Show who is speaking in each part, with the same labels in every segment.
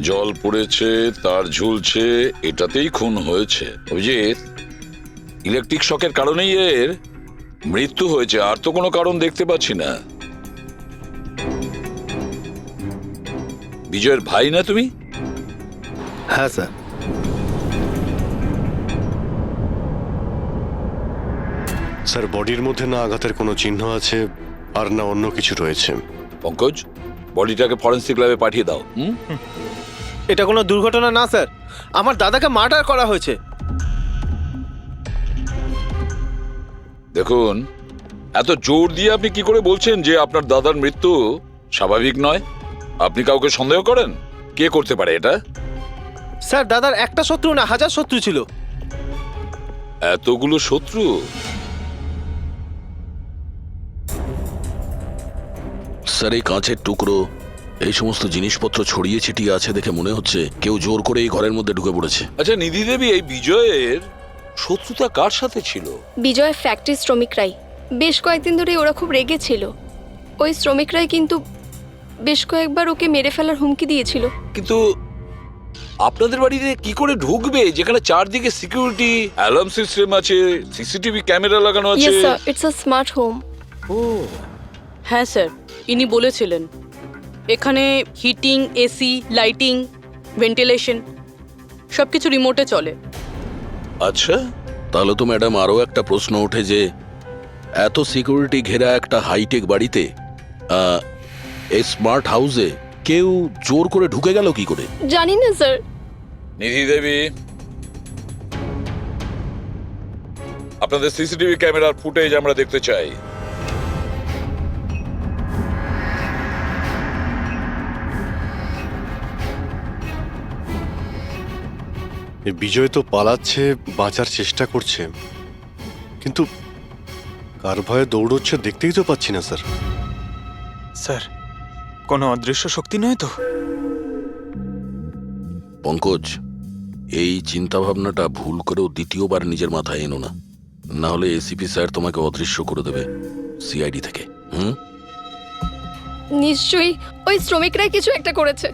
Speaker 1: জল পড়েছে, তার ঝুলছে, এটাতেই খুন হয়েছে। অভিজিৎ, ইলেকট্রিক শকের কারণেই এর মৃত্যু হয়েছে, আর তো কোনো কারণ দেখতে পাচ্ছি না। বিজয়ের ভাই না তুমি?
Speaker 2: হ্যাঁ স্যার।
Speaker 3: স্যার, বডির মধ্যে না আঘাতের কোনো চিহ্ন আছে আর না অন্য কিছু রয়েছে।
Speaker 1: পঙ্কজ, বডিটাকে ফরেন্সিক ল্যাবে পাঠিয়ে দাও।
Speaker 2: এটা কোনো দুর্ঘটনা না স্যার, আমার দাদাকে মার্ডার করা হয়েছে।
Speaker 1: দেখুন, এত জোর দিয়ে আপনি কি করে বলছেন যে আপনার দাদার মৃত্যু স্বাভাবিক নয়? আপনি কাউকে সন্দেহ করেন? কে করতে পারে এটা?
Speaker 2: স্যার, দাদার একটা শত্রু না, হাজার শত্রু ছিল।
Speaker 1: এতগুলো শত্রু?
Speaker 4: স্যার, এই কাঁচের টুকরো, এই সমস্ত জিনিসপত্র ছড়িয়ে ছিটিয়ে আছে দেখে মনে হচ্ছে কেউ জোর করে এই ঘরের মধ্যে ঢুকে পড়েছে।
Speaker 1: আচ্ছা নিধি দেবী, এই বিজয়ের শত্রুতা কার সাথে ছিল?
Speaker 5: বিজয় ফ্যাক্টরি শ্রমিকরাই। বেশ কয়েকদিন ধরে ওরা খুব রেগে ছিল। ওই শ্রমিকরাই কিন্তু বেশ কয়েকবার ওকে মেরে ফেলার হুমকি দিয়েছিল।
Speaker 1: কিন্তু আপনাদের বাড়িতে কি করে ঢুকবে যেখানে চারদিকে সিকিউরিটি, অ্যালার্ম সিস্টেম আছে, সিসিটিভি ক্যামেরা লাগানো আছে?
Speaker 5: Yes sir, it's a smart home.
Speaker 1: ও
Speaker 6: হ্যাঁ স্যার, ইনি বলেছিলেন এখানে হিটিং, এসি, লাইটিং, ভেন্টিলেশন সবকিছু রিমোটে চলে।
Speaker 1: আচ্ছা,
Speaker 4: তাহলে তো ম্যাডাম আরও একটা প্রশ্ন ওঠে যে এত সিকিউরিটি ঘেরা একটা হাইটেক বাড়িতে, এই স্মার্ট হাউসে কেউ জোর করে ঢুকে গেল কি করে?
Speaker 5: জানি না স্যার।
Speaker 1: নিধি দেবী, আপনাদের সিসিটিভি ক্যামেরার ফুটেজ আমরা দেখতে চাই।
Speaker 3: এই বিজয় তো পালাচ্ছে, বাঁচার চেষ্টা করছে, কিন্তু কার ভয়ে দৌড়চ্ছে দেখতেই তো পাচ্ছি না স্যার।
Speaker 7: স্যার, কোনো অদৃশ্য শক্তি নয় তো?
Speaker 4: পঙ্কজ, এই চিন্তাভাবনাটা ভুল করেও দ্বিতীয়বার নিজের মাথায় এনো না, না হলে এসিপি স্যার তোমাকে অদৃশ্য করে দেবে সিআইডি থেকে।
Speaker 5: নিশ্চয়ই ওই শ্রমিকরাই কিছু একটা করেছে।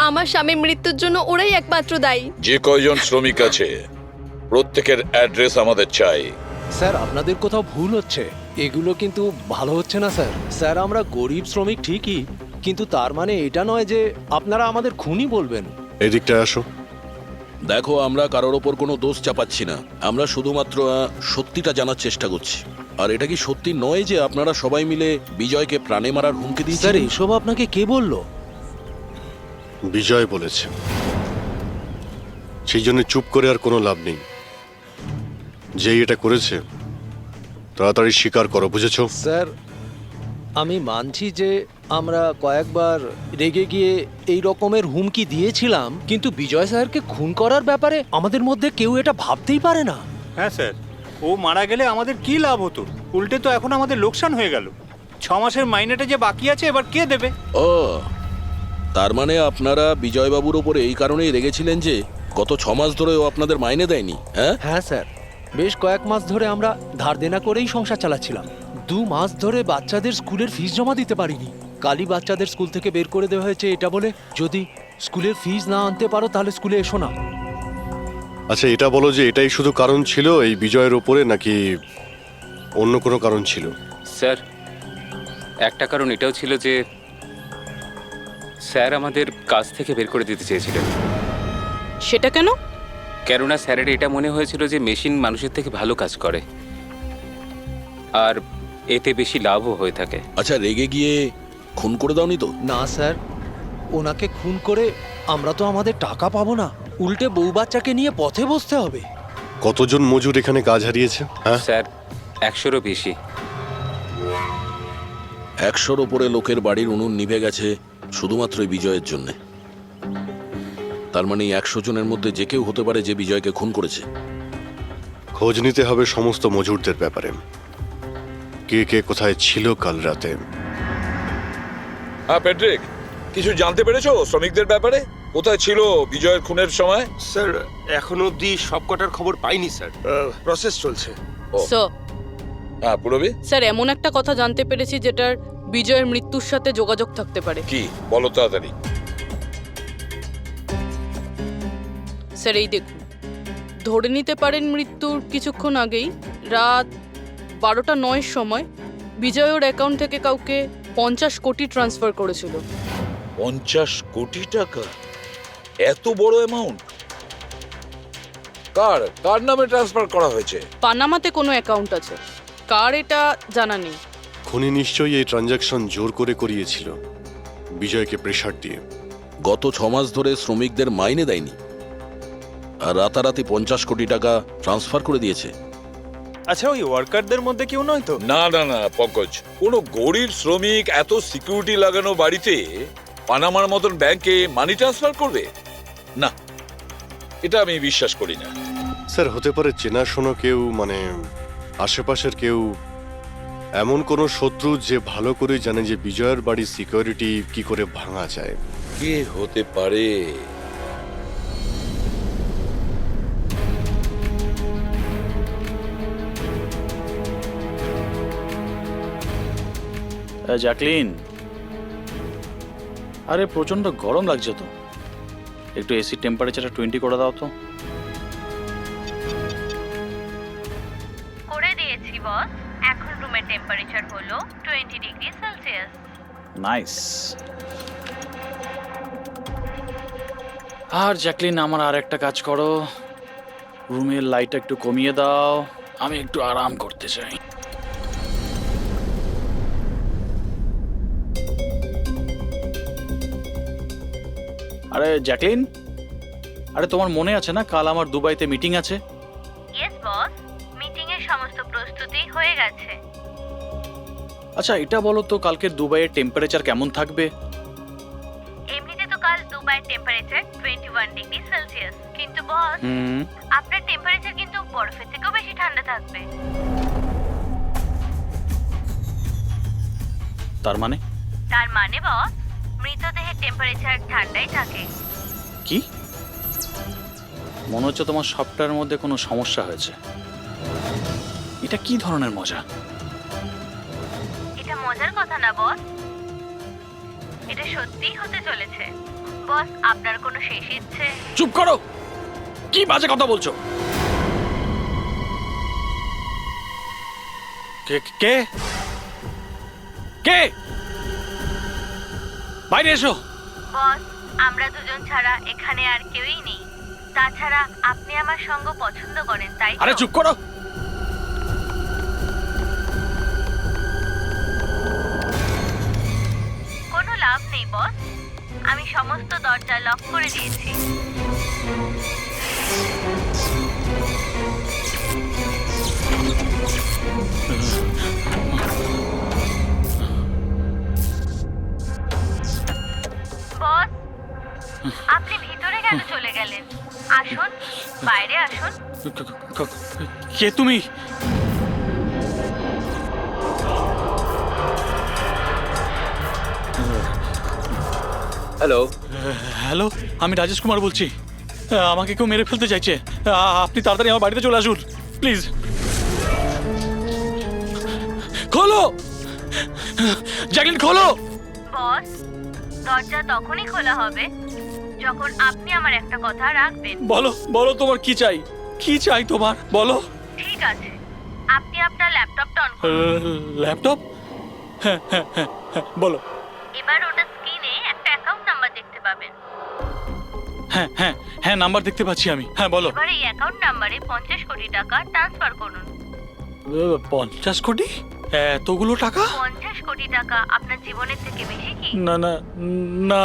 Speaker 5: আমার স্বামীর মৃত্যুর জন্য ওরাই একমাত্র দায়ী।
Speaker 1: যে কয়জন শ্রমিক আছে প্রত্যেকের অ্যাড্রেস আমাদের চাই।
Speaker 8: স্যার, আপনাদের কোথাও ভুল হচ্ছে, এগুলো কিন্তু ভালো হচ্ছে না স্যার। স্যার, আমরা গরিব শ্রমিক ঠিকই, কিন্তু তার মানে এটা নয় যে আপনারা আমাদের খুনি বলবেন।
Speaker 3: এদিকটায় আসো।
Speaker 4: দেখো, আমরা কারোর ওপর কোনো দোষ চাপাচ্ছি না, আমরা শুধুমাত্র সত্যিটা জানার চেষ্টা করছি। আর এটা কি সত্যি নয় যে আপনারা সবাই মিলে বিজয়কে প্রাণে মারার হুমকি
Speaker 8: স্যার,
Speaker 4: দিয়েছেন?
Speaker 8: এসব আপনাকে কে বললো?
Speaker 3: বিজয় বলেছে, সেই জন্য চুপ করে আর কোনো লাভ নেই। যেই এটা করেছে তাড়াতাড়ি স্বীকার করো, বুঝেছো?
Speaker 8: স্যার, আমি মানছি যে আমরা কয়েকবার রেগে গিয়ে এই রকমের হুমকি দিয়েছিলাম, কিন্তু বিজয় স্যারকে খুন করার ব্যাপারে আমাদের মধ্যে কেউ এটা ভাবতেই পারে না।
Speaker 7: হ্যাঁ স্যার, ও মারা গেলে আমাদের কি লাভ হতো? উল্টে তো এখন আমাদের লোকসান হয়ে গেল। 6 মাসের মাইনেটা যে বাকি আছে এবার কে দেবে?
Speaker 4: ও, তার মানে আপনারা বিজয়বাবুর ওপরে এই কারণেই রেগেছিলেন যে গত 6 মাস ধরে ও আপনাদের মাইনে দেয়নি?
Speaker 8: হ্যাঁ স্যার, বেশ কয়েক মাস ধরে আমরা ধার দেনা করেই সংসার চালাচ্ছিলাম। 2 মাস ধরে বাচ্চাদের স্কুলের ফিস জমা দিতে পারিনি। কালই বাচ্চাদের স্কুল থেকে বের করে দেওয়া হয়েছে এটা বলে, যদি স্কুলের ফিস না আনতে পারো তাহলে স্কুলে এসো না।
Speaker 3: আচ্ছা, এটা বলো যে এটাই শুধু কারণ ছিল এই বিজয়ের ওপরে, নাকি অন্য কোনো কারণ ছিল?
Speaker 9: স্যার, একটা কারণ এটাও ছিল যে স্যার আমাদের কাজ থেকে বের করে দিতে চেয়েছিলেন।
Speaker 6: সেটা কেন?
Speaker 9: কেননা স্যারের এটা মনে হয়েছিল যে মেশিন মানুষের থেকে ভালো কাজ করে আর এতে বেশি লাভও হয়ে থাকে।
Speaker 4: আচ্ছা, রেগে গিয়ে খুন করে দাওনি তো?
Speaker 8: না স্যার, ওনাকে খুন করে আমরা তো আমাদের টাকা পাবো না, উল্টে বউ বাচ্চাকে নিয়ে পথে বসতে হবে।
Speaker 3: কতজন মজুর এখানে কাজ হারিয়েছে? হ্যাঁ
Speaker 9: স্যার, 100-রও বেশি।
Speaker 4: 100-র ওপরে লোকের বাড়ির উনুন নিভে গেছে শুধুমাত্র এই বিজয়ের জন্যে। তার মানে 100 জনের মধ্যে যে কেউ হতে পারে যে বিজয়কে খুন করেছে।
Speaker 3: খোঁজ নিতে হবে সমস্ত মজুরদের ব্যাপারে, কে কে কোথায় ছিল কাল রাতে।
Speaker 1: হ্যাঁ প্যাট্রিক, কিছু জানতে পেরেছো শ্রমিকদের ব্যাপারে? কোথায় ছিল বিজয়ের খুনের সময়?
Speaker 10: স্যার এখনো অবধি সব কটার খবর পাইনি স্যার, প্রসেস চলছে।
Speaker 6: স্যার
Speaker 1: হ্যাঁ পুরবি,
Speaker 6: স্যার এমন একটা কথা জানতে পেরেছি যেটার বিজয়ের মৃত্যুর সাথে যোগাযোগ থাকতে পারে।
Speaker 1: কি বলো তাড়াতাড়ি।
Speaker 6: স্যার এই দেখুন, ধরে নিতে পারেন মৃত্যুর কিছুক্ষণ আগেই রাত 12:09 সময় বিজয় ওর অ্যাকাউন্ট থেকে কাউকে 50 কোটি ট্রান্সফার করেছিল।
Speaker 1: 50 কোটি টাকা? এত বড় অ্যামাউন্ট কার কার নামে ট্রান্সফার করা হয়েছে?
Speaker 6: পানামাতে কোনো অ্যাকাউন্ট আছে, কার এটা জানা নেই।
Speaker 3: খুনি নিশ্চয়ই এই ট্রানজাকশন জোর করে করিয়েছিল বিজয়কে প্রেসার দিয়ে।
Speaker 4: গত 6 মাস ধরে শ্রমিকদের মাইনে দেয়নি, আর রাতারাতি 50 কোটি টাকা ট্রান্সফার করে দিয়েছে।
Speaker 2: আচ্ছা, ওই ওয়ার্কারদের মধ্যে কেউ নয় তো?
Speaker 1: না না না পঙ্কজ, কোনো গরিব শ্রমিক এত সিকিউরিটি লাগানো বাড়িতে পানামার মতন ব্যাংকে মানি ট্রান্সফার করবে? না, এটা আমি বিশ্বাস করি না।
Speaker 3: স্যার হতে পারে চেনাশোনা কেউ, মানে আশেপাশের কেউ, এমন কোনো শত্রু যে ভালো করে জানে যে বিজয়ের বাড়ির সিকিউরিটি কি করে ভাঙা যায়।
Speaker 1: কে হতে পারে?
Speaker 11: জ্যাকলিন, আরে প্রচন্ড গরম লাগছে তো, একটু এসি টেম্পারেচারটা 20 করে দাও তো।
Speaker 12: করে দিয়েছি বস, এখন রুমের টেম্পারেচার হলো 20 ডিগ্রি সেলসিয়াস।
Speaker 11: নাইস। আর জ্যাকলিন, আমার আর একটা কাজ করো, রুমের লাইটটা একটু কমিয়ে দাও, আমি একটু আরাম করতে চাই। আরে জ্যাকলিন, আরে তোমার মনে আছে না কাল আমার দুবাইতে মিটিং আছে?
Speaker 12: ইয়েস বস, মিটিং এর সমস্ত প্রস্তুতি হয়ে গেছে।
Speaker 11: আচ্ছা এটা বলো তো, কালকের দুবাইয়ের টেম্পারেচার কেমন থাকবে?
Speaker 12: এমনিতে তো কাল দুবাইয়ের টেম্পারেচার 21 ডিগ্রি সেলসিয়াস, কিন্তু বস আপনার টেম্পারেচার কিন্তু বরফের থেকেও বেশি ঠান্ডা থাকবে।
Speaker 11: তার মানে?
Speaker 12: তার মানে বস, মৃতদেহের টেম্পারেচার ঠান্ডাই থাকে।
Speaker 11: কি? মনে হচ্ছে তোমার সবটার মধ্যে কোনো সমস্যা হয়েছে। এটা কি ধরনের মজা?
Speaker 12: এটা মজার কথা না বস, এটা সত্যিই হতে চলেছে। বস আপনার কোনো শেষ ইচ্ছে?
Speaker 11: চুপ করো, কি বাজে কথা বলছো? কে কে কে? বাইরে এসো।
Speaker 12: বস আমরা দুজন ছাড়া এখানে আর কেউই নেই, তাছাড়া আপনি আমার সঙ্গ পছন্দ করেন তাই তো?
Speaker 11: আরে চুপ করো।
Speaker 12: কোনো লাভ নেই বস, আমি সমস্ত দরজা লক করে দিয়েছি। বস আপনি ভিতরে কেন চলে গেলেন? আসুন, বাইরে আসুন।
Speaker 11: কে তুমি?
Speaker 9: হ্যালো
Speaker 11: হ্যালো, আমি রাজেশ কুমার বলছি। আমাকে কেউ মেরে ফেলতে চাইছে, আপনি তাড়াতাড়ি আমার বাড়িতে চলে আসুন প্লিজ। খোলো জ্যাকলিন, খোলো।
Speaker 12: বস দরজা তখনই খোলা হবে যখন আপনি আমার একটা কথা রাখবেন।
Speaker 11: বলো বলো, তোমার কি চাই? কি চাই তোমার, বলো।
Speaker 12: ঠিক আছে, আপনি আপনার ল্যাপটপটা অন করুন।
Speaker 11: ল্যাপটপ? হ্যাঁ হ্যাঁ হ্যাঁ হ্যাঁ, বলো।
Speaker 12: এবার ওটা স্ক্রিনে একটা অ্যাকাউন্ট নাম্বার দেখতে পাবেন।
Speaker 11: হ্যাঁ হ্যাঁ হ্যাঁ, নাম্বার দেখতে পাচ্ছি আমি, হ্যাঁ বলো।
Speaker 12: এবার এই অ্যাকাউন্ট নাম্বারে 50 কোটি টাকা ট্রান্সফার করুন।
Speaker 11: 50 কোটি? এতগুলো টাকা?
Speaker 12: 50 কোটি টাকা আপনার জীবনের থেকে বেশি কি?
Speaker 11: না না না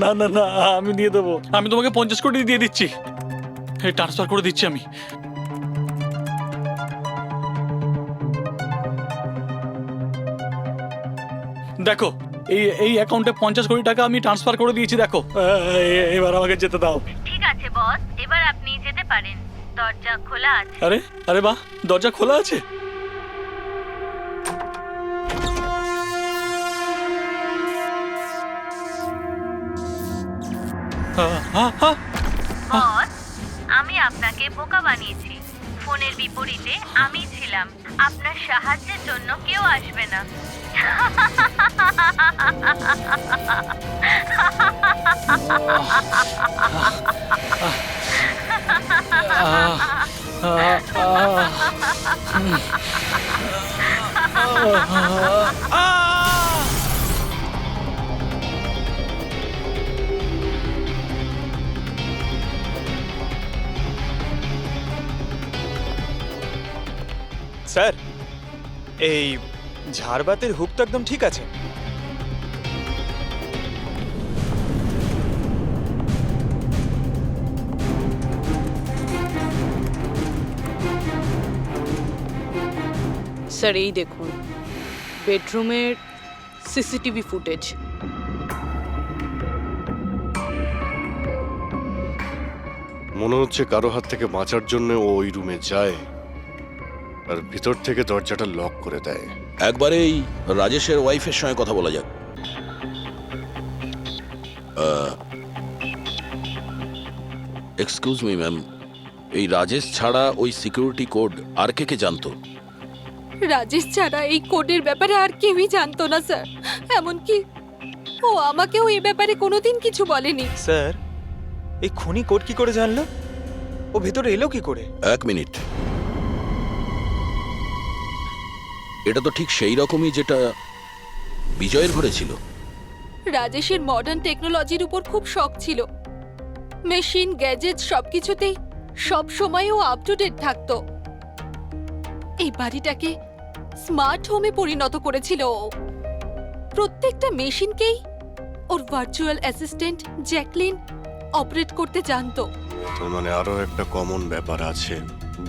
Speaker 11: না না না, আমি দিয়ে দেবো, আমি তোমাকে 50 কোটি দিয়ে দিচ্ছি, ট্রান্সফার করে দিচ্ছি আমি। দেখো এই অ্যাকাউন্টে 50 কোটি টাকা আমি ট্রান্সফার করে দিয়েছি, দেখো। এবার আমাকে যেতে দাও।
Speaker 12: ঠিক আছে বস, এবার আপনি যেতে পারেন। দরজা খোলা আছে।
Speaker 11: আরে আরে বাহ, দরজা খোলা আছে।
Speaker 12: বস, আমি আপনাকে বোকা বানিয়েছি। ফোনের বিপরীতে আমি ছিলাম। আপনার সাহায্যের জন্য কেউ আসবে না।
Speaker 2: স্যার, এই ঝাড়বাতির হুক তো একদম ঠিক আছে।
Speaker 6: স্যার এই দেখুন বেডরুমের সিসিটিভি ফুটেজ।
Speaker 3: মনে হচ্ছে কারো হাত থেকে বাঁচার জন্য ও ওই রুমে যায় আর ভিতর থেকে দরজাটা লক করে দেয়।
Speaker 4: একবারে এই রাজেশের ওয়াইফের সঙ্গে কথা বলা যাক। এক্সকিউজ মি ম্যাম, এই রাজেশ ছাড়া ওই সিকিউরিটি কোড আর কে কে জানতো?
Speaker 5: রাজেশ ছাড়া এই কোডের ব্যাপারে আর কেউই জানতো না স্যার। এমনকি ও আমাকেও এই ব্যাপারে কোনোদিন কিছু বলেনি।
Speaker 2: স্যার, এই খুনি কোড কি করে জানলো? ও ভেতরে এলো কি করে?
Speaker 4: এক মিনিট, এটা তো ঠিক সেই রকমই যেটা বিজয়ের ঘরে ছিল।
Speaker 5: রাজেশের মডার্ন টেকনোলজির উপর খুব শখ ছিল। মেশিন, গ্যাজেট সবকিছুতেই সব সময় ও আপ টু ডেট থাকতো। এই বাড়িটাকে স্মার্ট হোমে পরিণত করেছিল ও। প্রত্যেকটা মেশিনকেই ওর ভার্চুয়াল অ্যাসিস্ট্যান্ট জ্যাকলিন অপারেট করতে জানতো।
Speaker 3: তার মানে আরো একটা কমন ব্যাপার আছে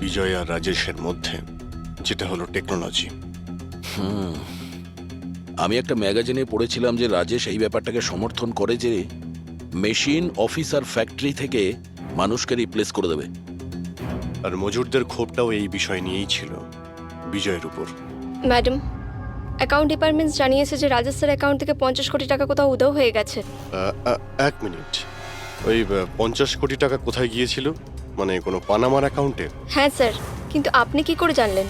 Speaker 3: বিজয় আর রাজেশের মধ্যে, যেটা হলো টেকনোলজি।
Speaker 4: আমি একটা ম্যাগাজিনে পড়েছিলাম যে রাজেশ এই ব্যাপারটাকে সমর্থন করে যে মেশিন, অফিস আর ফ্যাক্টরি থেকে মানুষকে রিপ্লেস করে দেবে।
Speaker 3: আর মজুরদের ক্ষোভটাও এই বিষয় নিয়েই ছিল, বিজয়ের উপর।
Speaker 5: ম্যাডাম, অ্যাকাউন্ট ডিপার্টমেন্ট জানিয়েছে যে রাজেশ স্যার অ্যাকাউন্ট থেকে 50 কোটি টাকা কোথাও উধাও হয়ে গেছে।
Speaker 3: এক মিনিট, ওই 50 কোটি টাকা কোথায় গিয়েছিল? মানে কোনো পানামার অ্যাকাউন্টে?
Speaker 5: হ্যাঁ স্যার, কিন্তু আপনি কি করে জানলেন?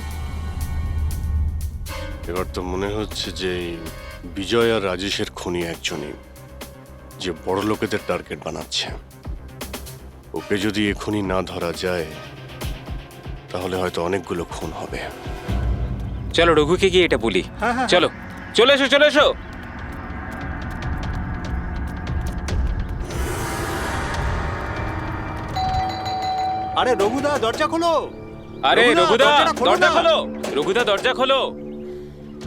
Speaker 3: এবার তো মনে হচ্ছে যে এই বিজয় আর রাজেশের খুনি একজনই, যে বড় লোকেদের টার্গেট বানাচ্ছে। ওকে যদি এখনই না ধরা যায় তাহলে হয়তো অনেকগুলো খুন হবে।
Speaker 9: চলো রঘুকে গিয়ে এটা বলি। চলো, চলে এসো, চলে এসো।
Speaker 7: আরে রঘুদা, দরজা খোলো।
Speaker 9: আরে রঘুদা,
Speaker 7: দরজাটা খোলো
Speaker 9: দরজা
Speaker 7: না।
Speaker 9: খোলো। রঘুদা, দরজা খোলো।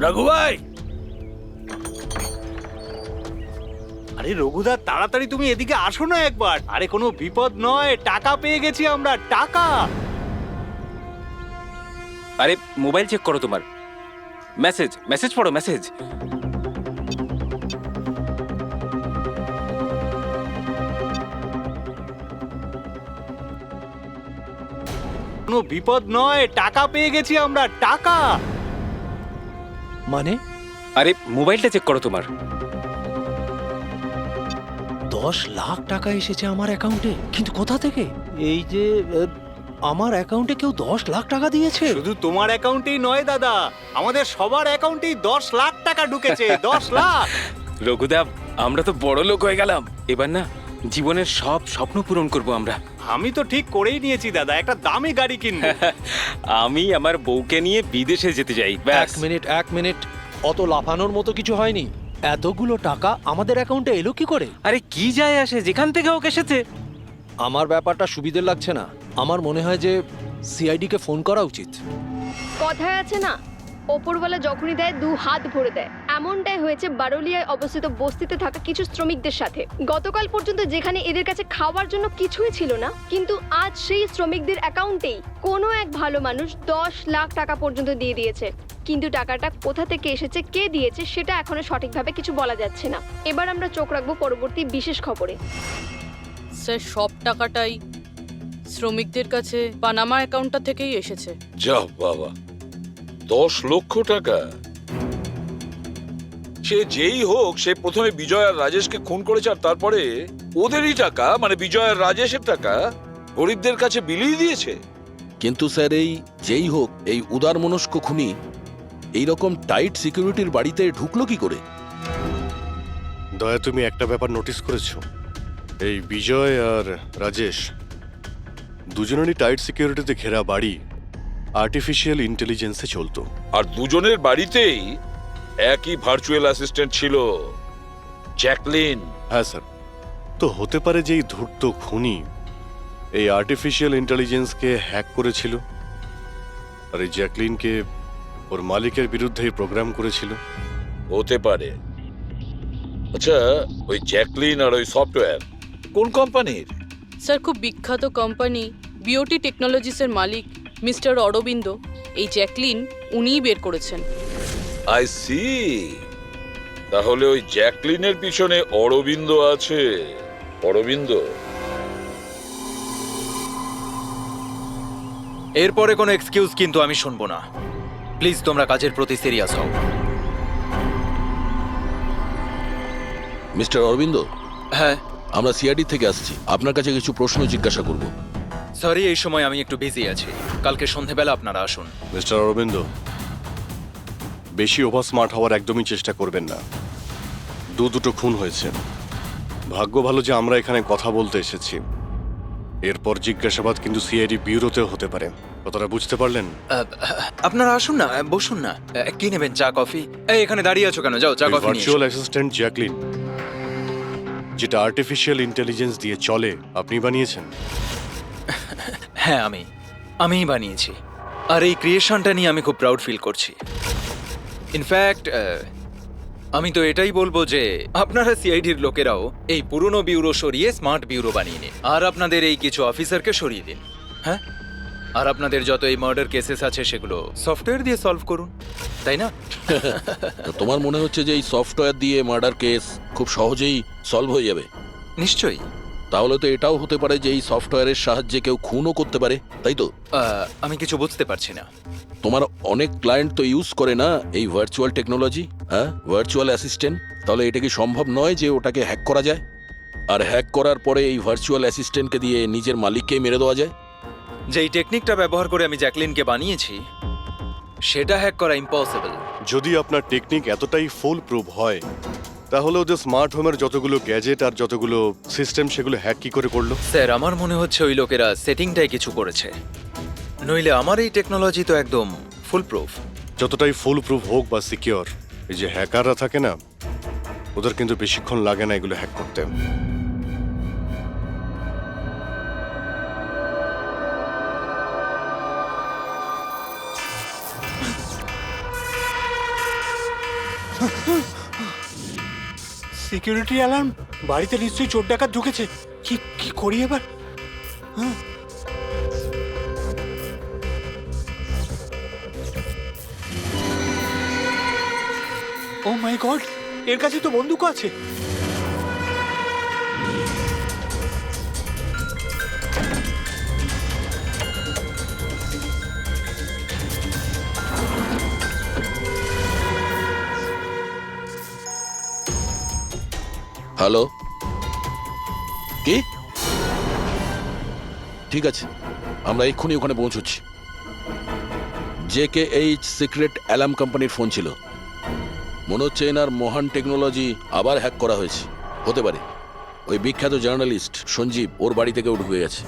Speaker 11: রঘু ভাই,
Speaker 7: আরে রঘুদা, তাড়াতাড়ি তুমি এদিকে আসো না একবার। আরে কোনো বিপদ নয়, টাকা পেয়ে গেছি আমরা, টাকা।
Speaker 9: আরে মোবাইল চেক করো তোমার। মেসেজ মেসেজ পড়ো, মেসেজ।
Speaker 7: কোনো বিপদ নয়, টাকা পেয়ে গেছি আমরা, টাকা।
Speaker 8: মানে
Speaker 9: আরে মোবাইলটা চেক করো তোমার।
Speaker 8: 10 লাখ টাকা এসেছে আমার অ্যাকাউন্টে, কিন্তু কোথা থেকে? এই যে আমার অ্যাকাউন্টে কেউ 10 লাখ টাকা দিয়েছে?
Speaker 7: শুধু তোমার অ্যাকাউন্টেই নয় দাদা, আমাদের সবার অ্যাকাউন্টেই 10 লাখ টাকা ঢুকেছে। 10 লাখ।
Speaker 9: রঘুদা, আমরা তো বড় লোক হয়ে গেলাম। এবার না জীবনের সব স্বপ্ন পূরণ করব আমরা।
Speaker 7: আমি তো ঠিক করেই নিয়েছি দাদা, একটা দামি গাড়ি কিনবো।
Speaker 9: আমি আমার বউকে নিয়ে বিদেশে যেতে চাই। ব্যাস।
Speaker 8: এক মিনিট, অত লাফানোর মতো কিছু হয়নি। এতগুলো টাকা আমাদের অ্যাকাউন্টে এলো কি করে?
Speaker 9: আরে কি যায় আসে, যেখান থেকে হোক এসেছে।
Speaker 8: আমার ব্যাপারটা সুবিধের লাগছে না। আমার মনে হয় যে সিআইডি কে ফোন করা উচিত।
Speaker 5: কথায় আছে না, ওপরওয়ালা যখনই দেয় 2 হাত ভরে দেয়। এমনটাই হয়েছে বারোলিয়ায় অবস্থিত বস্তিতে থাকা কিছু শ্রমিকদের সাথে। গতকাল পর্যন্ত যেখানে এদের কাছে খাওয়ার জন্য কিছুই ছিল না, কিন্তু আজ সেই শ্রমিকদের অ্যাকাউন্টেই কোনো এক ভালো মানুষ 10 লাখ টাকা পর্যন্ত দিয়ে দিয়েছে। কিন্তু টাকাটা কোথা থেকে এসেছে, কে দিয়েছে, সেটা এখনো সঠিকভাবে কিছু বলা যাচ্ছে না। এবার আমরা চোখ রাখবো পরবর্তী বিশেষ খবরে।
Speaker 6: স্যার সব টাকাটাই শ্রমিকদের কাছে পানামা অ্যাকাউন্টটা থেকেই এসেছে।
Speaker 1: যা বাবা, 10 লক্ষ টাকা! সে যেই হোক, সে প্রথমে বিজয় আর রাজেশকে খুন করেছে, আর তারপরে ওদেরই টাকা, মানে বিজয় আর রাজেশের টাকা গরিবদের কাছে বিলিয়ে দিয়েছে।
Speaker 4: কিন্তু স্যার, এই যেই হোক, এই উদারমনস্ক খুনি এইরকম টাইট সিকিউরিটির বাড়িতে ঢুকলো কি করে?
Speaker 3: দয়া, তুমি একটা ব্যাপার নোটিস করেছো? এই বিজয় আর রাজেশ দুজনেরই টাইট সিকিউরিটিতে ঘেরা বাড়ি আর্টিফিশিয়াল ইন্টেলিজেন্সে চলতো।
Speaker 1: আর দুজনের বাড়িতেই একই ভার্চুয়াল অ্যাসিস্ট্যান্ট ছিল, জ্যাকলিন।
Speaker 3: হ্যাঁ স্যার, তো হতে পারে যে এই ধূর্ত খুনি এই আর্টিফিশিয়াল ইন্টেলিজেন্সকে হ্যাক করেছিল, আর এই জ্যাকলিনকে ওর মালিকের বিরুদ্ধে প্রোগ্রাম করেছিল।
Speaker 1: হতে পারে। আচ্ছা, ওই জ্যাকলিন আর ওই সফটওয়্যার কোন কোম্পানির?
Speaker 6: স্যার, খুব বিখ্যাত কোম্পানি বিওটি টেকনোলজিসের মালিক মিস্টার অরবিন্দ, এই জ্যাকলিন উনিই বের করেছেন।
Speaker 1: I see. তাহলে ওই জ্যাকলিনের পিছনে অরবিন্দ আছে। অরবিন্দ?
Speaker 13: এরপরে কোনো এক্সকিউজ কিন্তু আমি শুনবো না। প্লিজ তোমরা কাজের প্রতি সিরিয়াস হও।
Speaker 4: মিস্টার অরবিন্দ,
Speaker 13: হ্যাঁ,
Speaker 4: আমরা সিআইডি থেকে আসছি, আপনার কাছে কিছু প্রশ্ন জিজ্ঞাসা করব।
Speaker 13: সরি, এই সময় আমি একটু বিজি আছি। কালকে সন্ধেবেলা আপনারা আসুন।
Speaker 3: মিস্টার অরবিন্দ, বেশি ওভার স্মার্ট হওয়ার একদমই চেষ্টা করবেন না। দুটো খুন হয়েছে, ভাগ্য ভালো যে আমরা এখানে কথা বলতে এসেছি। এরপর জিজ্ঞাসাবাদ কিন্তু সিআইডি ব্যুরোতেও হতে পারে, কথাটা বুঝতে পারলেন?
Speaker 13: আপনারা আসুন না, বসুন না। কি নেবেন, চা কফি? এই এখানে দাঁড়িয়ে আছো কেন? যাও চা কফি নিয়ে
Speaker 3: ভার্চুয়াল
Speaker 13: এসো।
Speaker 3: অ্যাসিস্ট্যান্ট জ্যাকলিন, যেটা আর্টিফিশিয়াল ইন্টেলিজেন্স দিয়ে চলে, আপনি বানিয়েছেন?
Speaker 13: হ্যাঁ, আমিই বানিয়েছি। আর এই ক্রিয়েশনটা নিয়ে আমি খুব প্রাউড ফিল করছি। ইনফ্যাক্ট আমি তো এটাই বলবো যে আপনারা সিআইডির লোকেরাও এই পুরনো ব্যুরো সরিয়ে স্মার্ট ব্যুরো বানিয়ে নিন, আর আপনাদের এই কিছু অফিসারকে সরিয়ে দিন। হ্যাঁ, আর আপনাদের যত এই মার্ডার কেসেস আছে সেগুলো সফটওয়্যার দিয়ে সলভ করুন, তাই না?
Speaker 4: তো তোমার মনে হচ্ছে যে এই সফটওয়্যার দিয়ে মার্ডার কেস খুব সহজেই সলভ হয়ে যাবে?
Speaker 13: নিশ্চয়ই।
Speaker 4: তাহলে তো এটাও হতে পারে যে এই সফটওয়্যারের সাহায্যে কেউ খুনও করতে পারে, তাই তো?
Speaker 13: আমি কিছু বুঝতে পারছি না।
Speaker 4: তোমার অনেক ক্লায়েন্ট তো ইউজ করে না এই ভার্চুয়াল টেকনোলজি, হ্যাঁ, ভার্চুয়াল অ্যাসিস্ট্যান্ট। তাহলে এটা কি সম্ভব নয় যে ওটাকে হ্যাক করা যায়, আর হ্যাক করার পরে এই ভার্চুয়াল অ্যাসিস্ট্যান্টকে দিয়ে নিজের মালিককেই মেরে দেওয়া যায়?
Speaker 13: যেই টেকনিকটা ব্যবহার করে আমি জ্যাকলিনকে বানিয়েছি সেটা হ্যাক করা ইম্পসিবল।
Speaker 3: যদি আপনার টেকনিক এতটাই ফুল প্রুফ হয়, তাহলে ওদের স্মার্ট হোমের যতগুলো গ্যাজেট আর যতগুলো সিস্টেম, সেগুলো হ্যাক কি করে করলো?
Speaker 13: স্যার, আমার মনে হচ্ছে ওই লোকেরা সেটিংটাই কিছু করেছে, নইলে আমার এই টেকনোলজি তো একদম ফুল প্রুফ।
Speaker 3: যতটাই ফুল প্রুফ হোক বা সিকিওর, এই যে হ্যাকাররা থাকে না, ওদের কিন্তু বেশিক্ষণ লাগে না এগুলো হ্যাক করতে।
Speaker 7: Security alarm! বাড়িতে নিশ্চয়ই চোর ডাকাত ঢুকেছে। কি করি এবার? ও মাই গড, এর কাছে তো বন্দুক আছে।
Speaker 4: হ্যালো, কি? ঠিক আছে, আমরা এক্ষুনি ওখানে পৌঁছচ্ছি। JKH সিক্রেট অ্যালার্ম কোম্পানির ফোন ছিল। মনে হচ্ছে এনার মহান টেকনোলজি আবার হ্যাক করা হয়েছে। হতে পারে ওই বিখ্যাত জার্নালিস্ট সঞ্জীব, ওর বাড়ি থেকেও ঢুকে গেছে।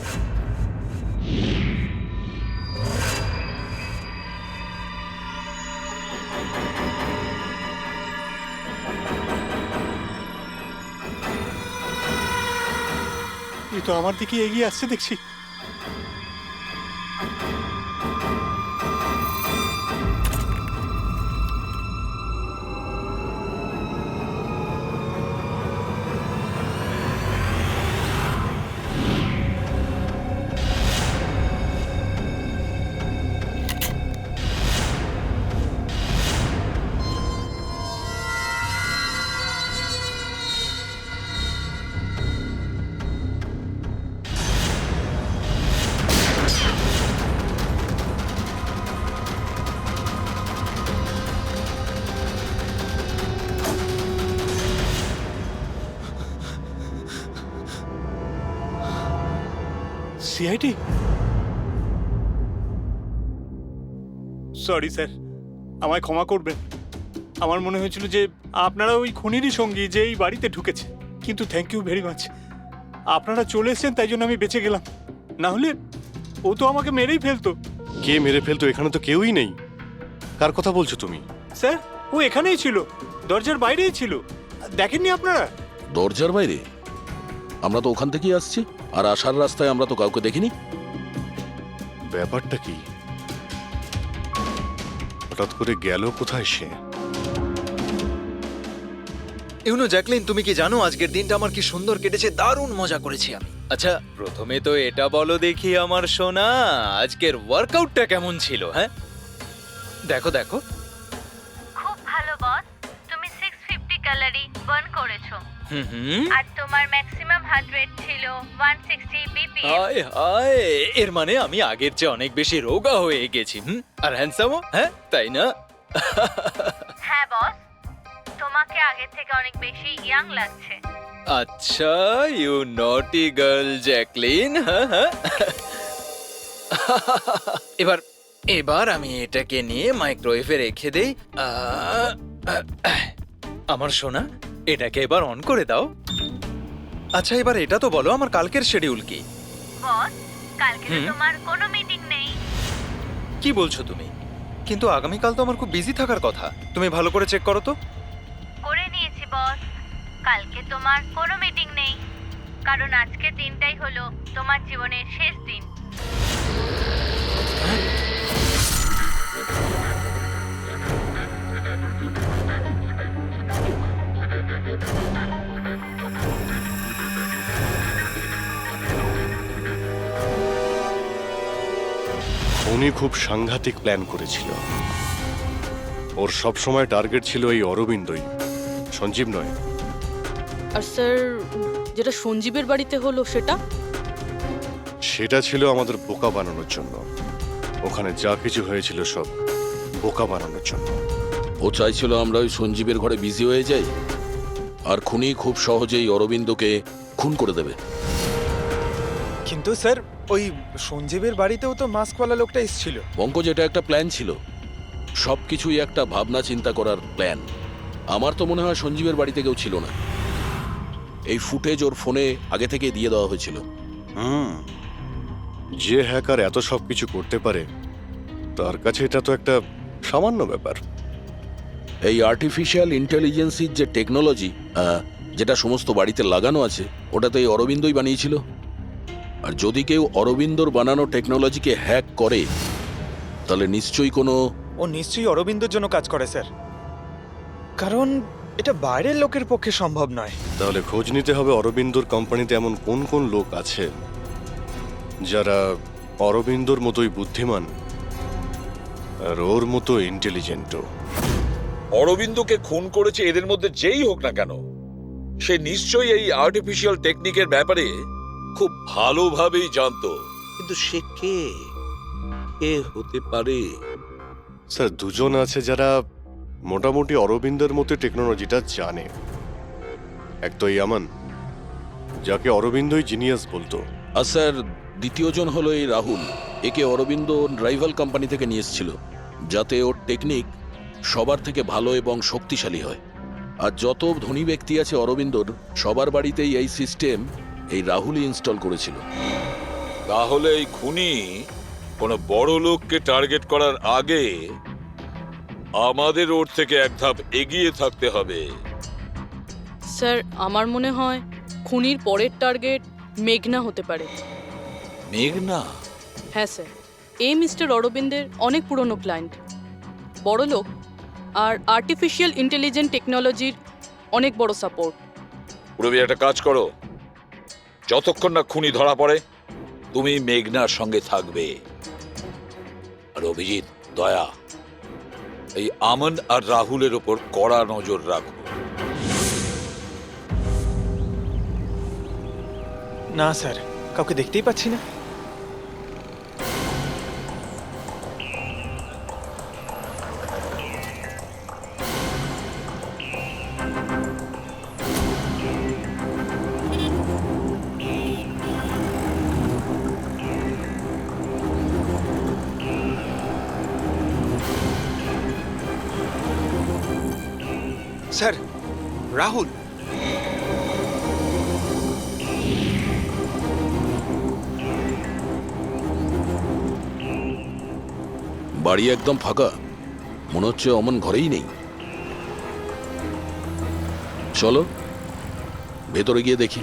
Speaker 7: এ তো আমার দিকে এগিয়ে আসছে দেখছি। সিআইডি? সরি স্যার, আমায় ক্ষমা করবেন। আমার মনে হয়েছিল যে আপনারা ওই খুনিরই সঙ্গী যে এই বাড়িতে ঢুকেছে, কিন্তু থ্যাংক ইউ ভেরি মাচ। আপনারা চলে এসেছেন তাই জন্য আমি বেঁচে গেলাম, না হলে ও তো আমাকে মেরেই ফেলতো।
Speaker 3: কে মেরে ফেলতো? এখানে তো কেউই নেই। কার কথা বলছো তুমি?
Speaker 7: স্যার, ও এখানেই ছিল, দরজার বাইরেই ছিল। দেখেননি আপনারা?
Speaker 4: দরজার বাইরে? আমরা তো ওখান থেকেই আসছি, আর আসার রাস্তায় আমরা তো কাউকে দেখিনি।
Speaker 3: ব্যাপারটা কি? হঠাৎ করে গেল কোথায় সে?
Speaker 13: ইউনো জ্যাকলিন, তুমি কি জানো আজকের দিনটা আমার কি সুন্দর কেটেছে? দারুণ মজা করেছি আমি। আচ্ছা, প্রথমে তো এটা বলো দেখি আমার সোনা, আজকের ওয়ার্কআউটটা কেমন ছিল? হ্যাঁ, দেখো দেখো।
Speaker 12: খুব ভালো বস, তুমি 650 ক্যালোরি বার্ন করেছো।
Speaker 13: হুম।
Speaker 12: আর তোমার ম্যাক্সিমাম হার্ট রেট ছিল 160 বিপিএম।
Speaker 13: হায় হায়, এর মানে আমি আগের চেয়ে অনেক বেশি রোগা হয়ে গেছি। আর হ্যান্ডসামও, হ্যাঁ তাই না?
Speaker 12: হ্যাঁ বস, তোমাকে আগের থেকে অনেক বেশি ইয়াং লাগছে।
Speaker 13: আচ্ছা, ইউ নটি গার্ল জ্যাকলিন। হ্যাঁ। এবার আমি এটাকে নিয়ে মাইক্রোওয়েভে রেখে দেই। আমার সোনা, এটাকে এবার অন করে দাও। আচ্ছা, এবার এটা তো বলো আমার কালকের শিডিউল কি?
Speaker 12: বস, কালকে তো তোমার কোনো মিটিং নেই।
Speaker 13: কি বলছো তুমি? কিন্তু আগামীকাল তো আমার খুব বিজি থাকার কথা। তুমি ভালো করে চেক করো তো।
Speaker 12: করে নিয়েছি বস, কালকে তোমার কোনো মিটিং নেই, কারণ আজকের দিনটাই হলো তোমার জীবনের শেষ দিন।
Speaker 3: উনি খুব সাংঘাতিক প্ল্যান করেছিল। ওর সব সময় টার্গেট ছিল এই অরবিন্দই, সঞ্জীব নয়।
Speaker 6: আর স্যার, যেটা সঞ্জীবের বাড়িতে হলো
Speaker 3: সেটা ছিল আমাদের বোকা বানানোর জন্য। ওখানে যা কিছু হয়েছিল সব বোকা বানানোর জন্য।
Speaker 4: ও চাইছিল আমরা ওই সঞ্জীবের ঘরে বিজি হয়ে যাই, আর খুনি খুব সহজেই অরবিন্দকে খুন করে দেবে।
Speaker 2: কিন্তু স্যার, ওই সঞ্জীবের বাড়িতেও তো মাস্কওয়ালা লোকটা এসেছিল।
Speaker 4: পঙ্কজ, এটা একটা প্ল্যান ছিল, সবকিছুই একটা ভাবনা চিন্তা করার প্ল্যান। আমার তো মনে হয় সঞ্জীবের বাড়িতে কেউ ছিল না। এই ফুটেজ ওর ফোনে আগে থেকে দিয়ে দেওয়া হয়েছিল।
Speaker 3: যে হ্যাকার এত সব কিছু করতে পারে, তার কাছে এটা তো একটা সামান্য ব্যাপার।
Speaker 4: এই আর্টিফিশিয়াল ইন্টেলিজেন্সির যে টেকনোলজি, যেটা সমস্ত বাড়িতে লাগানো আছে, ওটা তো এই অরবিন্দই বানিয়েছিল। আর যদি কেউ অরবিন্দর বানানো টেকনোলজিকে হ্যাক করে, তাহলে নিশ্চয়ই
Speaker 2: ও নিশ্চয়ই অরবিন্দর জন্য কাজ করে স্যার, কারণ এটা বাইরের লোকের পক্ষে সম্ভব নয়।
Speaker 3: তাহলে খোঁজ নিতে হবে অরবিন্দর কোম্পানিতে এমন কোন কোন লোক আছে যারা অরবিন্দর মতোই বুদ্ধিমান আর ওর মতো ইন্টেলিজেন্টও।
Speaker 1: অরবিন্দকে খুন করেছে এদের মধ্যে যেই হোক না কেন, সে নিশ্চয়ই এই আর্টিফিশিয়াল টেকনিকের ব্যাপারে খুব ভালোভাবেই জানতো। কিন্তু সে কে হতে পারে?
Speaker 3: স্যার, দুজন আছে যারা মোটামুটি অরবিন্দের মতো টেকনোলজিটা জানে। এক তো ইয়ামান, যাকে অরবিন্দই জিনিয়াস বলতো।
Speaker 4: আর স্যার, দ্বিতীয়জন হলো এই রাহুল। একে অরবিন্দ রাইভাল কোম্পানি থেকে নিয়ে এসেছিল, যাতে ওর টেকনিক সবার থেকে ভালো এবং শক্তিশালী হয়। আর যত ধনী ব্যক্তি আছে অরবিন্দর, সবার বাড়িতেই এই সিস্টেম এই রাহুলই ইনস্টল করেছিল।
Speaker 1: তাহলে এই খুনি কোনো বড় লোককে টার্গেট করার আগে আমাদের ওর থেকে এক ধাপ এগিয়ে থাকতে হবে।
Speaker 6: স্যার, আমার মনে হয় খুনির পরের টার্গেট মেঘনা হতে পারে।
Speaker 1: মেঘনা?
Speaker 6: হ্যাঁ স্যার, এই মিস্টার অরবিন্দের অনেক পুরনো ক্লায়েন্ট, বড় লোক, আর আর্টিফিশিয়াল ইন্টেলিজেন্ট টেকনোলজির অনেক বড় সাপোর্ট।
Speaker 1: পুরবি, একটা কাজ করো, যতক্ষণ না খুনি ধরা পড়ে তুমি মেঘনার সঙ্গে থাকবে। আর অভিজিৎ, দয়া, এই আমন আর রাহুলের ওপর কড়া নজর রাখো।
Speaker 2: না স্যার, কাউকে দেখতেই পাচ্ছি না।
Speaker 10: স্যার, রাহুল।
Speaker 4: বাড়ি একদম ফাঁকা, মনে হচ্ছে অমন ঘরেই নেই। চলো ভেতরে গিয়ে দেখি।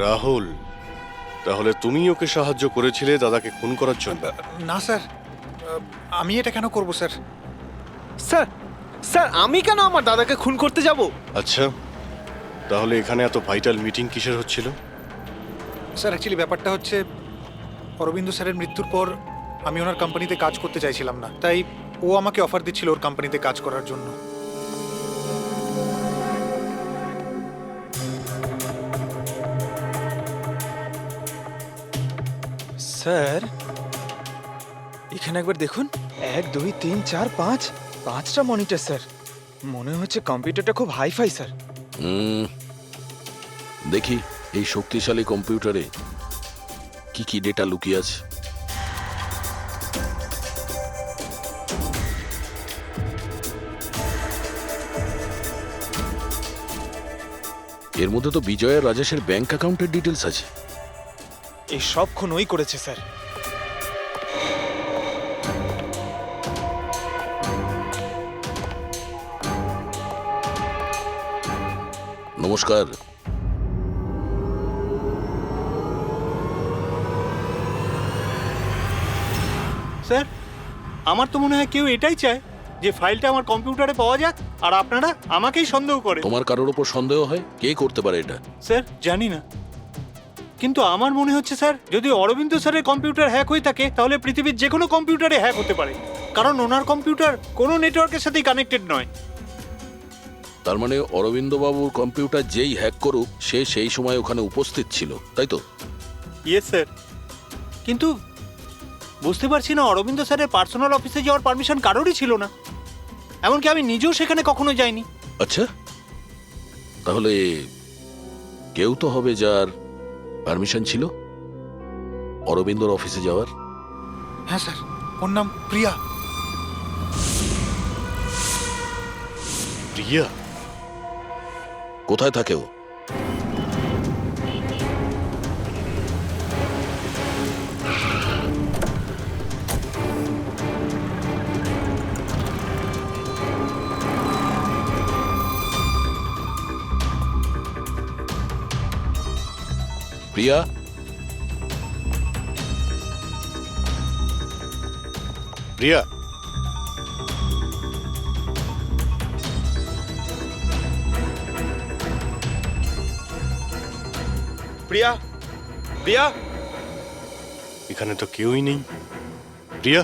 Speaker 3: রাহুল, তাহলে তুমি ওকে সাহায্য করেছিলে দাদাকে খুন করার জন্য?
Speaker 7: না স্যার, আমি এটা কেন করব স্যার?
Speaker 8: স্যার, স্যার আমি কেন আমার দাদাকে খুন করতে যাব?
Speaker 3: আচ্ছা, তাহলে এখানে এত ভাইটাল মিটিং কিসের হচ্ছিল?
Speaker 7: স্যার অ্যাকচুয়ালি ব্যাপারটা হচ্ছে, অরবিন্দ স্যারের মৃত্যুর পর আমি ওনার কোম্পানিতে কাজ করতে চাইছিলাম না, তাই ও আমাকে অফার দিচ্ছিল ওর কোম্পানিতে কাজ করার জন্য।
Speaker 2: স্যার এখানে একবার দেখুন, 1 2 3 4 5 5টা মনিটর স্যার। মনে হচ্ছে কম্পিউটারটা খুব হাইফাই স্যার।
Speaker 4: দেখি এই শক্তিশালী কম্পিউটারে কি কি ডেটা লুকিয়ে আছে। এর মধ্যে তো বিজয় আর রাজেশের ব্যাংক অ্যাকাউন্টের ডিটেলস আছে।
Speaker 2: এই সব খুন ওই করেছে স্যার।
Speaker 4: নমস্কার।
Speaker 7: স্যার, আমার তো মনে হয় কেউ এটাই চায় যে ফাইলটা আমার কম্পিউটারে পাওয়া যাক, আর আপনারা আমাকেই সন্দেহ করে।
Speaker 4: তোমার কারোর উপর সন্দেহ হয়? কে করতে পারে এটা?
Speaker 7: স্যার জানি না, কিন্তু আমার মনে হচ্ছে স্যার, যদি অরবিন্দ স্যারের কম্পিউটার হ্যাক হয়ে থাকে তাহলে পৃথিবীর যে কোনো কম্পিউটারে হ্যাক হতে পারে, কারণ ওনার কম্পিউটার কোনো নেটওয়ার্কের সাথেই কানেক্টেড নয়।
Speaker 4: তার মানে অরবিন্দ বাবুর কম্পিউটার যেই হ্যাক করুক সে সেই সময় ওখানে উপস্থিত ছিল, তাই তো?
Speaker 7: ইয়েস স্যার, কিন্তু বুঝতে পারছি না, অরবিন্দ স্যারের পার্সোনাল অফিসে যাওয়ার পারমিশন কারোরই ছিল না, এমনকি আমি নিজেও সেখানে কখনো যাইনি।
Speaker 4: আচ্ছা, তাহলে কেউ তো হবে যার পারমিশন ছিল অরবিন্দর অফিসে যাওয়ার।
Speaker 7: হ্যাঁ স্যার, ওর নাম প্রিয়া।
Speaker 3: প্রিয়া?
Speaker 4: কোথায় থাকে ও? প্রিয়া?
Speaker 3: প্রিয়া?
Speaker 10: প্রিয়া? প্রিয়া?
Speaker 3: এখানে তো কেউই নেই। প্রিয়া?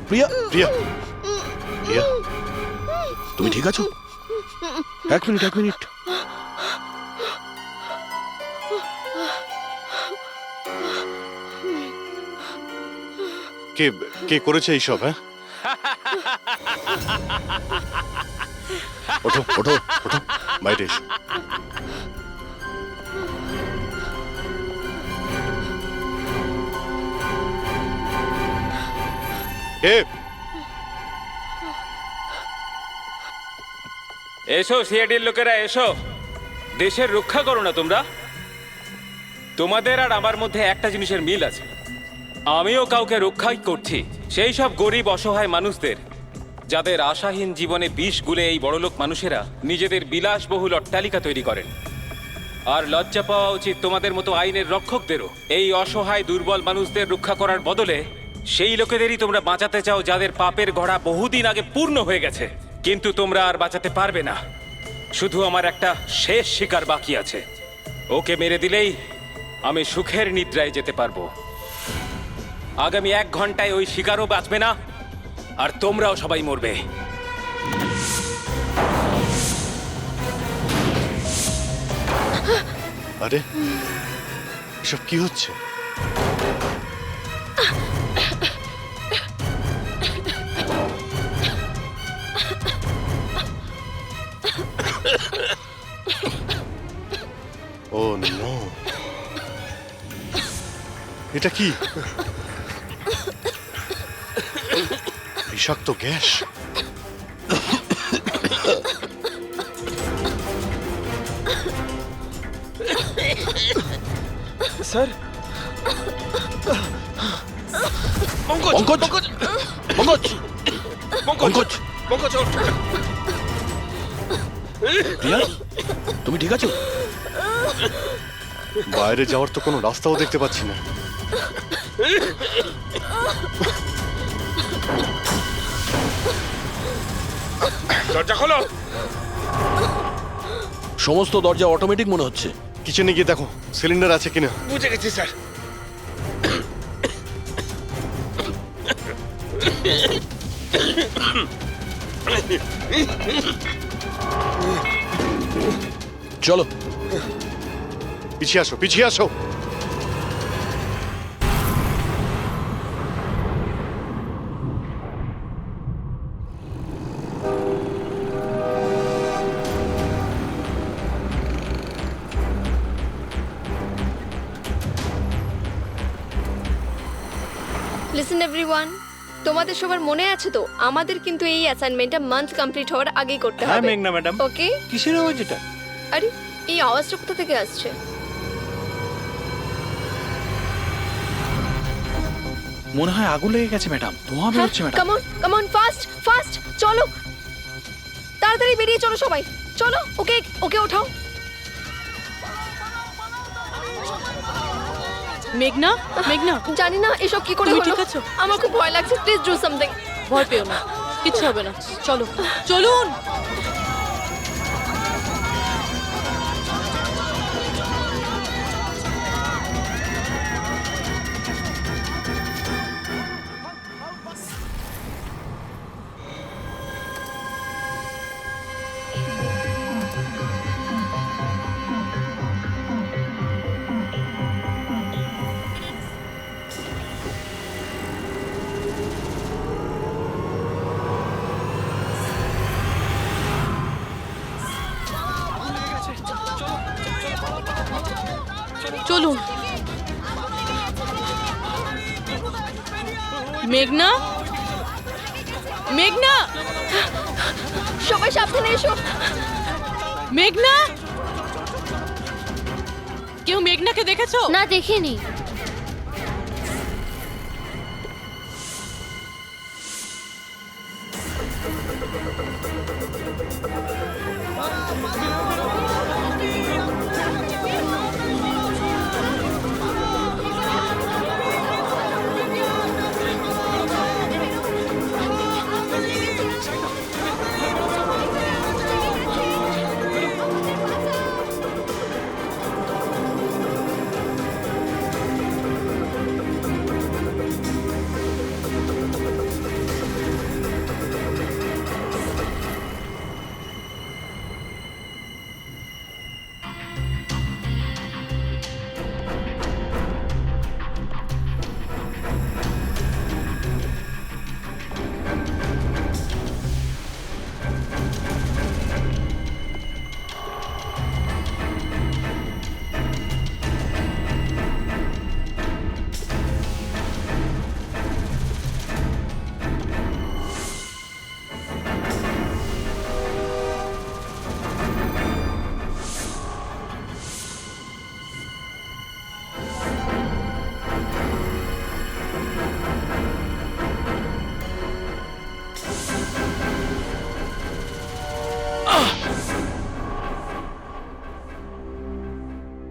Speaker 4: প্রিয়া?
Speaker 3: প্রিয়া? প্রিয়া?
Speaker 4: তুমি ঠিক আছো? এক মিনিট, এক মিনিট।
Speaker 3: কে কে করেছে এইসব? হ্যাঁ, ওঠো ওঠো ওঠো, বাইরে এসো। কে?
Speaker 9: এসো সিআইডির লোকেরা, এসো। দেশের রক্ষা করো না তোমরা? তোমাদের আর আমার মধ্যে একটা জিনিসের মিল আছে, আমিও কাউকে রক্ষাই করছি, সেই সব গরিব অসহায় মানুষদের যাদের আশাহীন জীবনে বিষ গুলে এই বড়লোক মানুষেরা নিজেদের বিলাসবহুল অট্টালিকা তৈরি করেন। আর লজ্জা পাওয়া উচিত তোমাদের মতো আইনের রক্ষকদেরও, এই অসহায় দুর্বল মানুষদের রক্ষা করার বদলে সেই লোকেদেরই তোমরা বাঁচাতে চাও যাদের পাপের ঘোড়া বহুদিন আগে পূর্ণ হয়ে গেছে, কিন্তু তোমরা আর বাঁচাতে পারবে না। শুধু আমার একটা শেষ শিকার বাকি আছে, ওকে মেরে দিলেই আমি সুখের নিদ্রায় যেতে পারবো। আগামী 1 ঘন্টায় ওই শিকারও বাঁচবে না, আর তোমরাও সবাই মরবে।
Speaker 3: আরে এসব কি হচ্ছে? ও নো, এটা কি? বিষাক্ত গ্যাস।
Speaker 2: স্যার,
Speaker 4: পঙ্কজ পঙ্কজ পঙ্কজ প্রিয়া, তুমি ঠিক আছো?
Speaker 3: বাইরে যাওয়ার তো কোনো রাস্তাও দেখতে পাচ্ছি না।
Speaker 10: দরজা খোলো।
Speaker 4: সমস্ত দরজা অটোমেটিক মনে হচ্ছে।
Speaker 3: কিচেনে গিয়ে দেখো সিলিন্ডার আছে কিনা।
Speaker 10: বুঝে গেছি স্যার।
Speaker 4: চলো
Speaker 3: পিছিয়ে আসো, পিছিয়ে আসো।
Speaker 5: লিসেন এভরিওয়ান, তোমাদের সবার মনে আছে তো আমাদের কিন্তু এই অ্যাসাইনমেন্টটা মান্থ কমপ্লিট হওয়ার আগেই করতে
Speaker 7: হ্যাঁ
Speaker 5: হবে।
Speaker 7: মেঘনা ম্যাডাম।
Speaker 5: ওকে?
Speaker 7: কিসের আওয়াজ এটা?
Speaker 5: আরে এই আওয়াজটা কোথা থেকে আসছে?
Speaker 13: মনে হয় আগুন লেগে গেছে ম্যাডাম, ধোঁয়া বেরোচ্ছে madam.
Speaker 5: Come on fast fast, চলো তাড়াতাড়ি বেরিয়ে চলো সবাই, চলো। ওকে ওকে ওঠাও।
Speaker 6: মেঘনা, মেঘনা,
Speaker 5: জানি না এসব কি করে
Speaker 6: তুমি
Speaker 5: হলো।
Speaker 6: ঠিক আছো?
Speaker 5: আমার খুব ভয় লাগছে, প্লিজ ডু সামথিং।
Speaker 6: ভয় পেও না, কিচ্ছু হবে না। চলো চলুন। চলুন। মেঘনা, মেঘনা,
Speaker 5: সবাই সাবধানে এসো।
Speaker 6: মেঘনা, কেউ মেঘনাকে দেখেছো?
Speaker 5: না, দেখিনি।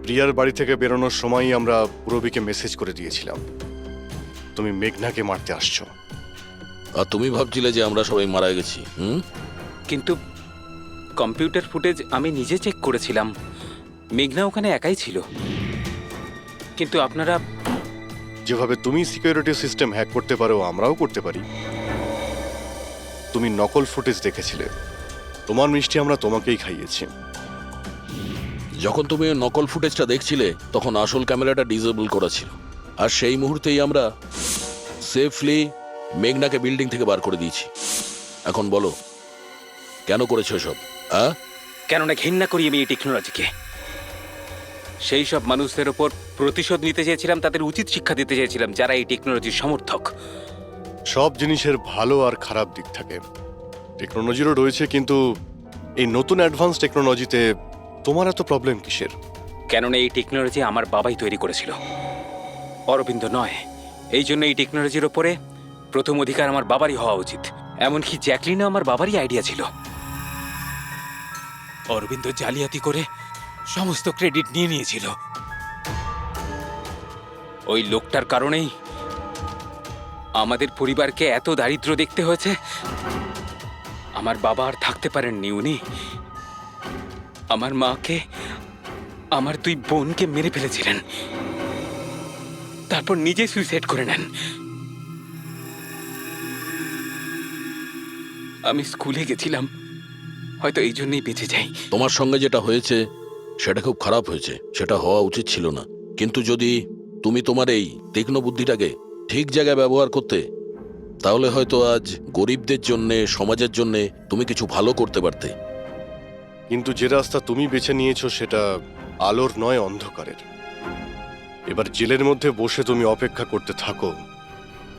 Speaker 3: প্রিয়ার বাড়ি থেকে বেরোনোর সময়ই আমরা পূরবীকে মেসেজ করে দিয়েছিলাম। তুমি মেঘনাকে মারতে আসছো।
Speaker 4: আর তুমি ভাবছিলে যে আমরা সবাই মারা গেছি?
Speaker 9: কিন্তু কম্পিউটার ফুটেজ আমি নিজে চেক করেছিলাম, মেঘনা ওখানে একাই ছিল। কিন্তু আপনারা
Speaker 3: যেভাবে তুমি সিকিউরিটি সিস্টেম হ্যাক করতে পারো আমরাও করতে পারি। তুমি নকল ফুটেজ দেখেছিলে, তোমার মিষ্টি আমরা তোমাকেই খাইয়েছি।
Speaker 4: যখন তুমি ওই নকল ফুটেজটা দেখছিলে তখন আসল ক্যামেরাটা ডিসেবল করা ছিল, আর সেই মুহূর্তেই আমরা সেফলি মেঘনাকে বিল্ডিং থেকে বার করে দিয়েছি। এখন বলো কেন করেছো সব?
Speaker 9: কেননা ঘৃণা করি আমি এই টেকনোলজিকে। সেই সব মানুষদের ওপর প্রতিশোধ নিতে চেয়েছিলাম, তাদের উচিত শিক্ষা দিতে চেয়েছিলাম যারা এই টেকনোলজির সমর্থক।
Speaker 3: সব জিনিসের ভালো আর খারাপ দিক থাকে, টেকনোলজিরও রয়েছে, কিন্তু এই নতুন অ্যাডভান্স টেকনোলজিতে তোমার এত প্রবলেম কিসের?
Speaker 9: কেননা এই টেকনোলজি আমার বাবাই তৈরি করেছিল, অরবিন্দ নয়। এই জন্য এই টেকনোলজির ওপরে প্রথম অধিকার আমার বাবারই হওয়া উচিত। এমনকি জ্যাকলিনও আমার বাবারই আইডিয়া ছিল। অরবিন্দ জালিয়াতি করে সমস্ত ক্রেডিট নিয়ে নিয়েছিল। ওই লোকটার কারণেই আমাদের পরিবারকে এত দারিদ্র দেখতে হয়েছে। আমার বাবা আর থাকতে পারেননি, উনি আমার মাকে, আমার দুই বোনকে মেরে ফেলেছিলেন, তারপর নিজে সুইসাইড করে নেন। আমি স্কুলে গেছিলাম, হয়তো এই জন্যই বেঁচে যাই।
Speaker 4: তোমার সঙ্গে যেটা হয়েছে সেটা খুব খারাপ হয়েছে, সেটা হওয়া উচিত ছিল না। কিন্তু যদি তুমি তোমার এই তীক্ষ্ণ বুদ্ধিটাকে ঠিক জায়গায় ব্যবহার করতে, তাহলে হয়তো আজ গরিবদের জন্যে, সমাজের জন্যে তুমি কিছু ভালো করতে পারতে।
Speaker 3: কিন্তু যে রাস্তা তুমি বেছে নিয়েছো সেটা আলোর নয়, অন্ধকারের। এবার জেলের মধ্যে বসে তুমি অপেক্ষা করতে থাকো